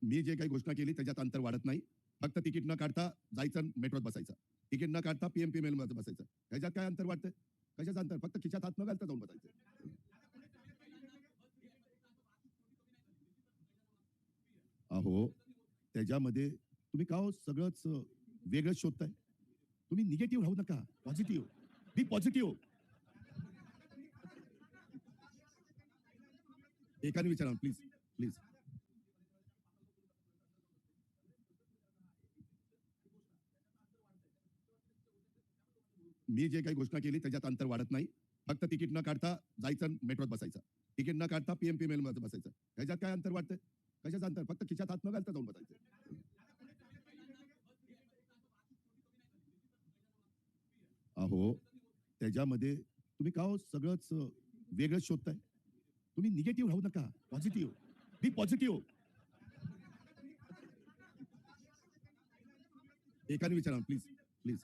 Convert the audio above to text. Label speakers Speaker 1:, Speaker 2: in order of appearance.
Speaker 1: मी जे काही घोषणा केली त्याच्यात अंतर वाढत नाही. फक्त तिकीट न काढता जायचं, मेट्रोत बसायचं. तिकीट न काढता पीएमपीएमएल मध्ये बसायचं. ह्याच्यात काय अंतर वाटतंय? कशाचं अंतर? फक्त खिशात हात न घालता जाऊन बसायचं. अहो, त्याच्यामध्ये तुम्ही का हो सगळंच वेगळंच शोधताय? तुम्ही निगेटिव्ह राहू नका. पॉझिटिव्ह. बी पॉझिटिव्ह. एकाने विचारा प्लीज, प्लीज. मी जे काही घोषणा केली त्याच्यात अंतर वाढत नाही. फक्त तिकीट न काढता जायचं, मेट्रोत बसायचं. तिकीट न काढता पीएमपीएमएल मध्ये बसायचं. ह्याच्यात काय अंतर वाटतंय? कशाचं अंतर? फक्त खिशात हात न घालता जाऊन बसायचं. अहो, त्याच्यामध्ये तुम्ही का हो सगळंच वेगळंच शोधताय? तुम्ही निगेटिव्ह राहू नका. पॉझिटिव्ह. बी पॉझिटिव्ह. एकाने विचारा प्लीज, प्लीज.